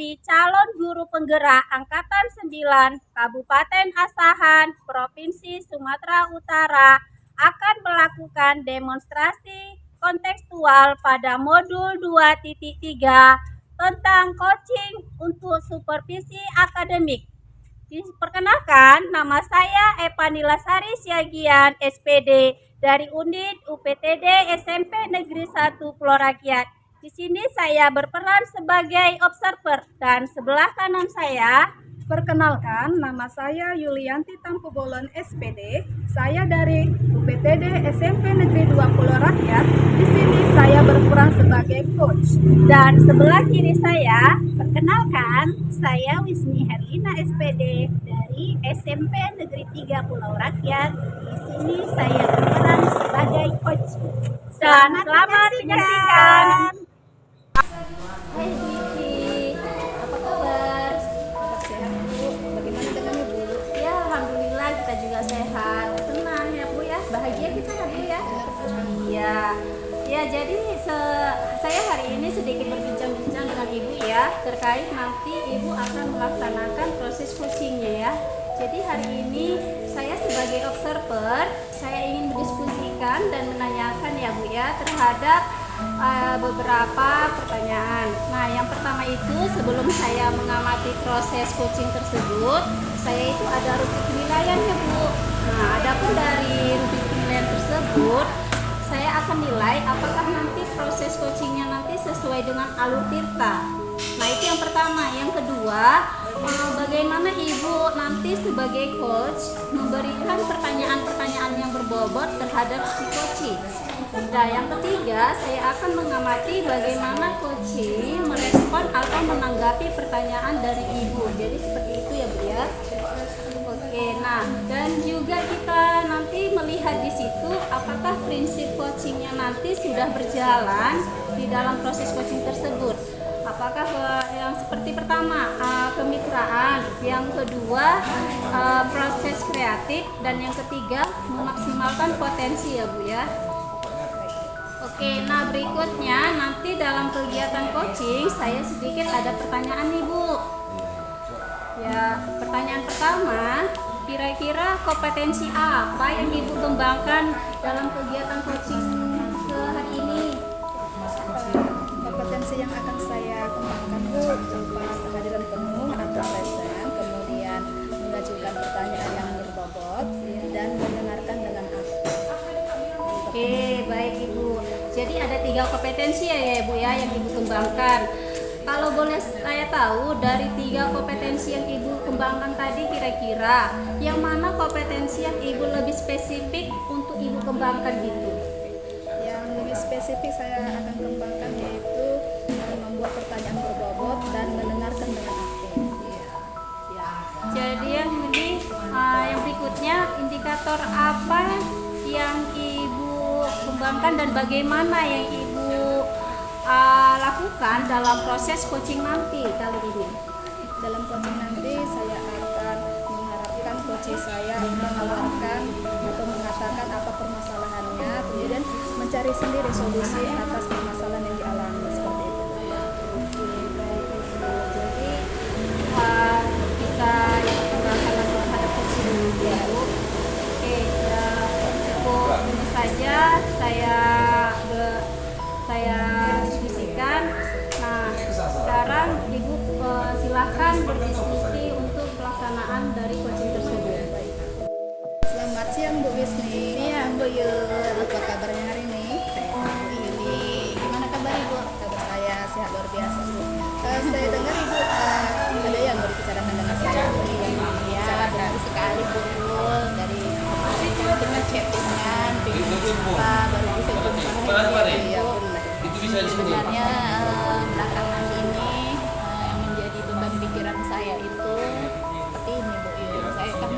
kami calon guru penggerak Angkatan 9 Kabupaten Asahan, Provinsi Sumatera Utara akan melakukan demonstrasi kontekstual pada modul 2.3 tentang coaching untuk supervisi akademik. Diperkenalkan, nama saya Epanila Sari Siagian, SPD dari Unit UPTD SMP Negeri 1 Pulau Rakyat. Di sini saya berperan sebagai observer dan sebelah kanan saya, perkenalkan, nama saya Yulianti Tampu Bolon SPD. Saya dari UPTD SMP Negeri 2 Pulau Rakyat. Di sini saya berperan sebagai coach. dan sebelah kiri saya, perkenalkan, saya Wisni Herlina SPD dari SMP Negeri 3 Pulau Rakyat. Di sini saya berperan sebagai coach. Dan selamat menyaksikan. Hai Bu Ivi, apa kabar? Kabar sehat Bu, bagaimana dengan Ibu? Ya Alhamdulillah kita juga sehat. Senang ya Bu ya, bahagia kita ya Bu ya. Iya, ya jadi saya hari ini sedikit berbincang-bincang dengan Ibu ya terkait nanti Ibu akan melaksanakan proses coachingnya ya. Jadi hari ini saya sebagai observer, saya ingin mendiskusikan dan menanyakan ya Bu ya terhadap beberapa pertanyaan. Nah, yang pertama itu sebelum saya mengamati proses coaching tersebut, saya itu ada rubrik penilaiannya Bu. Nah, adapun dari rubrik penilaian tersebut, saya akan nilai apakah nanti proses coachingnya nanti sesuai dengan alur tirta. Nah, itu yang pertama. Yang kedua, bagaimana Ibu nanti sebagai coach memberikan pertanyaan-pertanyaan yang berbobot terhadap si coaching. Nah, yang ketiga, saya akan mengamati bagaimana coaching merespon atau menanggapi pertanyaan dari Ibu. Jadi seperti itu ya Bu ya. Oke, nah dan juga kita nanti melihat di situ apakah prinsip coachingnya nanti sudah berjalan di dalam proses coaching tersebut. Apakah yang seperti pertama kemitraan, yang kedua proses kreatif, dan yang ketiga memaksimalkan potensi ya Bu ya. Oke, nah berikutnya nanti dalam kegiatan coaching saya sedikit ada pertanyaan nih Bu. Ya, pertanyaan pertama, kira-kira kompetensi apa yang Ibu kembangkan dalam kegiatan coaching ke hari ini? Kompetensi yang akan saya kembangkan Bu berupa kehadiran penuh atau present, kemudian mengajukan pertanyaan yang berbobot dan mendengarkan dengan aktif. Oke, baik Ibu. Jadi ada 3 kompetensi ya Bu ya yang Ibu kembangkan. Kalau boleh saya tahu dari 3 kompetensi yang Ibu kembangkan tadi kira-kira yang mana kompetensi yang Ibu lebih spesifik untuk Ibu kembangkan gitu? Yang lebih spesifik saya akan kembangkan yaitu membuat pertanyaan berbobot dan mendengarkan dengan aktif. Jadi yang berikutnya indikator apa yang Ibu kembangkan dan bagaimana yang Ibu lakukan dalam proses coaching nanti kali ini? Dalam coaching nanti saya akan mengharapkan coach saya mengeluarkan atau mengatakan apa permasalahannya, kemudian mencari sendiri solusi atas permasalahan yang dialami seperti itu. Jadi bisa dikembangkan terhadap coaching nanti ya Bu. Oke, ya, cukup ini saja saya diskusikan. Nah, sekarang Ibu silakan berdiskusi untuk pelaksanaan dari coaching tersebut. Selamat siang Bu Wisni. Iya, Bu Yul. Apa kabarnya hari ini? Bu Yuli, gimana kabar Ibu? Kabar saya sehat luar biasa Bu. Saya dengar Ibu ada yang mau dibicarakan dengan saya. Iya, bagus sekali Bu Yul. Dari kemarin dengan chattingan, dengan jumpa, baru bisa jumpa hari ini ya Bu. Sebenarnya belakangan ini yang menjadi beban pikiran saya itu seperti ini Bu Yul. Saya kan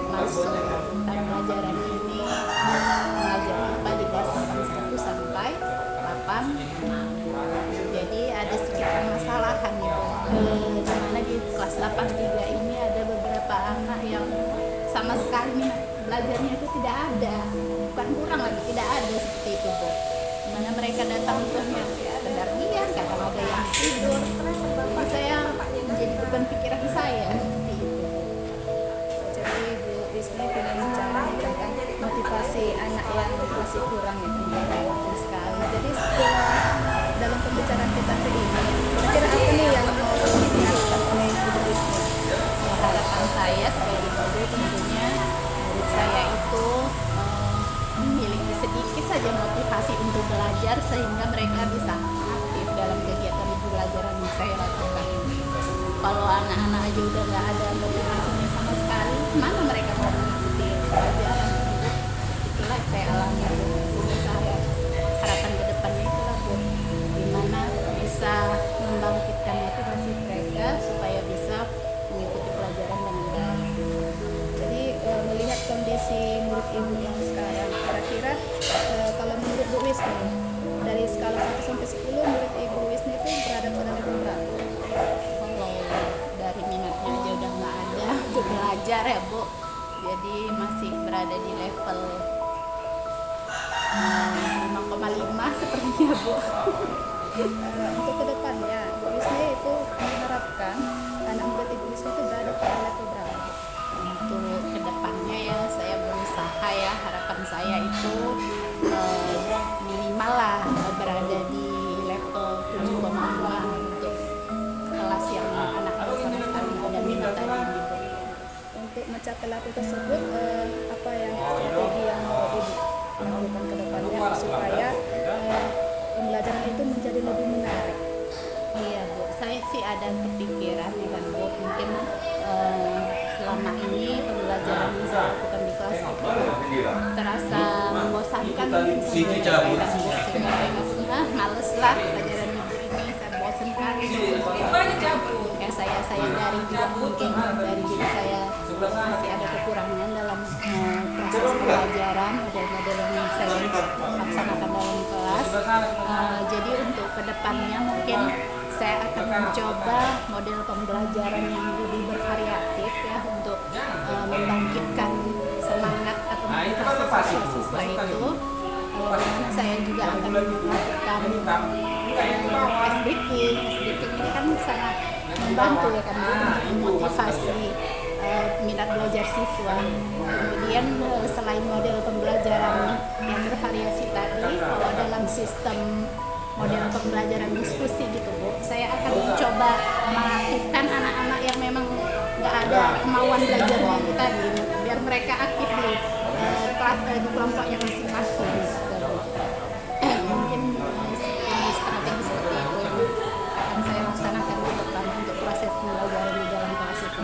masuk pembelajaran ini mengajar IPA di kelas 1 sampai 8. Jadi ada sedikit permasalahan nih Bu. Dimana di kelas 8.3 ini ada beberapa anak yang sama sekali belajarnya itu tidak ada, bukan kurang lagi, tidak ada seperti itu Bu. Dimana mereka datang untuk yang sekedar diam, kadang ada yang tidur. Jadi saya masih kurang ya betul sekali. Jadi setelah dalam pembicaraan kita hari ini, kira-kira apa nih yang mau diharapkan oleh Ibu Wisnu? Ya, harapan saya sebagai guru tentunya murid saya itu memiliki sedikit saja motivasi untuk belajar sehingga mereka bisa aktif dalam kegiatan pembelajaran yang saya lakukan ini. Kalau anak-anak aja udah nggak ada motivasinya sama sekali, mana mereka mau mengikuti pelajaran? Itulah yang saya alami, Bu. Jadi saya harapan ke depannya itulah, Bu, gimana bisa membangkitkan motivasi mereka supaya bisa mengikuti pelajaran dengan baik. Jadi melihat kondisi murid Ibu yang sekarang, kira-kira kalau menurut Bu Wisnu, dari skala 1 sampai 10 murid Ibu Wisnu itu berada pada level berapa? Kalau dari minatnya aja udah nggak ada untuk belajar ya, Bu, jadi masih berada di level 5,5 sepertinya, Bu. Untuk kedepannya, Bu Wisnu itu mengharapkan anak murid Ibu Wisnu itu berada pada level berapa? Untuk kedepannya ya saya berusaha ya, harapan saya itu minimal lah berada di level 7,5 untuk kelas yang anak-anak sama sekali ada minat tadi gitu. Untuk mencapai level tersebut, apa yang strategi yang mau Ibu lakukan ke depannya supaya pembelajaran itu menjadi lebih menarik? Iya, Bu, saya sih ada kepikiran ya kan, Bu, mungkin selama ini pembelajaran yang saya lakukan di kelas itu terasa membosankan mungkin sama mereka kan, Bu, sehingga mereka pun males lah pelajaran ibu ini, saya bosan kali ya. Saya dari juga mungkin dari diri saya masih ada kekurangan dalam proses pembelajaran, model-model yang saya laksanakan dalam kelas. Jadi untuk kedepannya mungkin saya akan mencoba model pembelajaran yang lebih bervariatif ya, untuk membangkitkan semangat atau motivasi siswa itu. Saya juga akan melakukan SBK ini kan sangat membantu ya kan, memotivasi minat belajar siswa. Kemudian selain model pembelajaran yang bervariasi tadi, kalau dalam sistem model pembelajaran diskusi gitu, Bu, saya akan mencoba mengaktifkan anak-anak yang memang nggak ada kemauan belajarnya itu tadi, biar mereka aktif di kelompoknya masing-masing gitu. Mungkin strategi seperti itu yang akan saya laksanakan ke depan untuk proses pembelajaran di dalam kelas itu.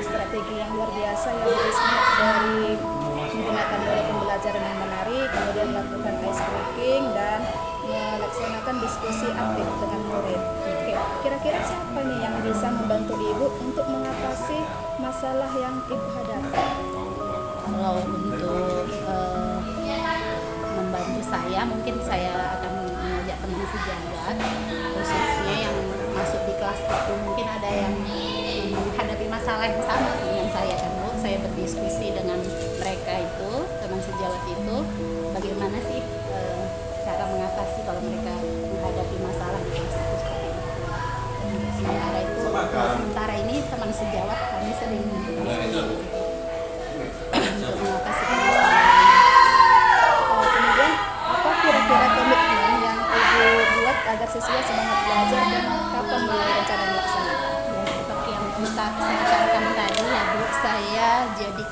Strategi yang luar biasa ya Bu Wisnu, dari menggunakan model pembelajaran yang menarik, kemudian melakukan ice breaking dan melaksanakan diskusi aktif dengan murid. Oke, kira-kira siapa nih yang bisa membantu Ibu untuk mengatasi masalah yang Ibu hadapi? Kalau untuk membantu saya, mungkin saya akan mengajak teman sejagat, khususnya yang masuk di kelas itu. Mungkin ada yang menghadapi masalah yang sama dengan saya kan, Bu. Saya berdiskusi dengan mereka itu, teman sejawat itu, bagaimana sih cara mengatasi kalau mereka menghadapi masalah di kelas itu seperti itu. Sementara ini teman sejawat kami sering berdiskusi untuk mengatasi permasalahan. Kemudian apa kira-kira komitmen yang Ibu buat agar siswa semangat belajar dan kapan mulai rencana melaksanakan? Ya, seperti yang saya katakan tadi ya, Bu, saya jadi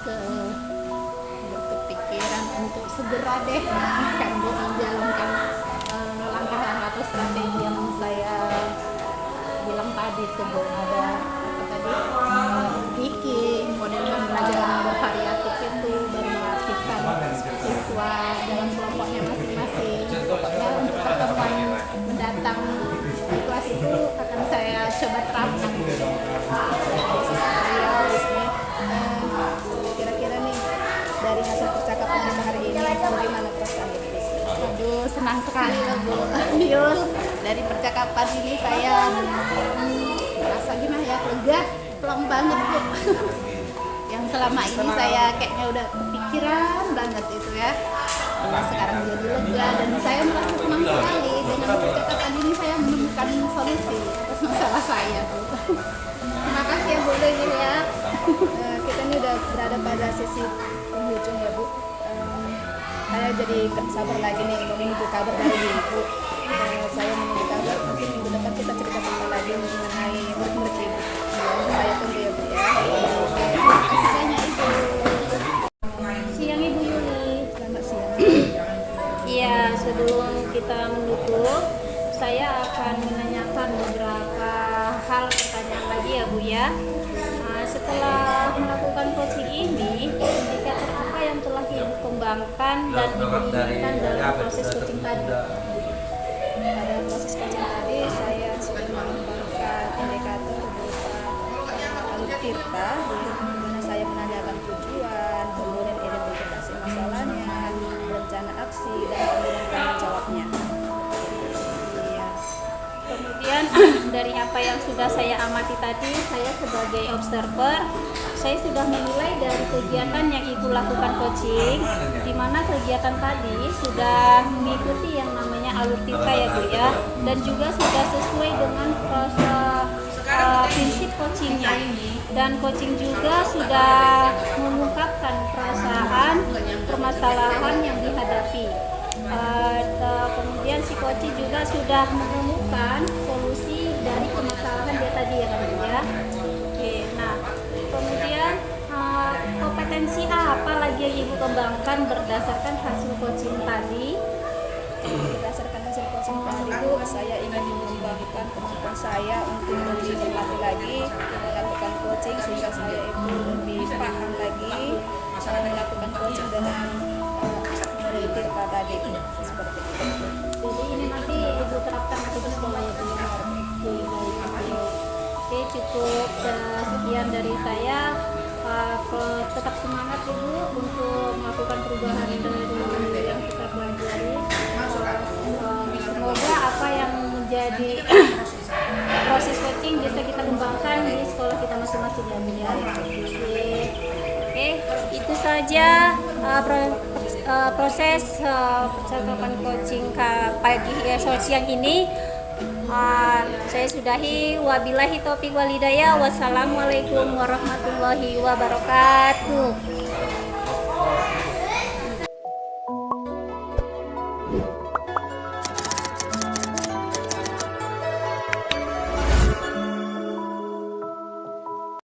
berkepikiran untuk segera deh akan menjalankan langkah-langkah atau strategi yang saya bilang tadi tuh, Bu. Ada apa tadi, speaking, model pembelajaran yang bervariatif itu, baru mengaktifkan siswa dalam kelompoknya masing-masing. Pokoknya untuk pertemuan mendatang di kelas itu akan saya coba terapkan. Kira-kira nih dari hasil percakapan kita hari ini, bagaimana perasaan Ibu Wisnu? Aduh, senang sekali loh, Bu Yul. Dari percakapan ini saya merasa gimana ya, lega, plong banget, Bu. Yang selama ini saya kayaknya udah kepikiran banget itu ya. Sekarang jadi lega dan saya merasa senang sekali dengan percakapan ini. Saya menemukan solusi atas masalah saya, Bu. Terima kasih ya, Bu Yul ya. Kita ini udah berada pada sisi penghujung ya, Bu. saya jadi gak sabar lagi nih menunggu kabar dari ibu. Saya menunggu kabar, mungkin minggu depan kita cerita-cerita lagi mengenai murid-murid ibu. Saya tunggu ya Bu ya. Oke, terima kasih banyak Ibu. Siang Ibu Yuli. Selamat siang. Iya, sebelum kita menutup, saya akan menanyakan beberapa hal pertanyaan lagi ya Bu ya. Setelah melakukan coaching ini, indikator apa yang telah Ibu kembangkan dan Ibu inginkan dalam proses coaching tadi? Pada proses coaching tadi saya sudah mengembangkan indikator berupa alutirta, di mana saya menanyakan tujuan, kemudian identifikasi masalahnya, rencana aksi, dan kemudian tanggung jawabnya. Iya. Kemudian dari apa yang sudah saya amati tadi, saya sebagai observer, saya sudah menilai dari kegiatan yang Ibu lakukan coaching, di mana kegiatan tadi sudah mengikuti yang namanya alur tirta ya Bu ya, dan juga sudah sesuai dengan prinsip coachingnya, dan coaching juga sudah mengungkapkan perasaan permasalahan yang dihadapi. Kemudian si coach juga sudah menemukan solusi dari permasalahan dia tadi ya kan ya. Oke, nah kemudian kompetensi apa lagi yang Ibu kembangkan berdasarkan hasil coaching tadi? Berdasarkan hasil coaching tadi Bu, saya ingin mengembangkan kemampuan saya untuk lebih berlatih lagi melakukan coaching sehingga saya itu lebih paham lagi melakukan coaching dengan tirta tadi seperti itu. Jadi ini nanti Ibu terapkan nanti di sekolah ya Bu ya. Oke, cukup sekian dari saya. Tetap semangat Ibu untuk melakukan perubahan dari yang kita pelajari. Semoga apa yang menjadi proses coaching bisa kita kembangkan di sekolah kita masing-masing ya Bu ya. Oke, itu saja proses percakapan coaching pagi siang ini. Saya sudahi, wabillahi taufiq walhidayah. Wassalamualaikum warahmatullahi wabarakatuh.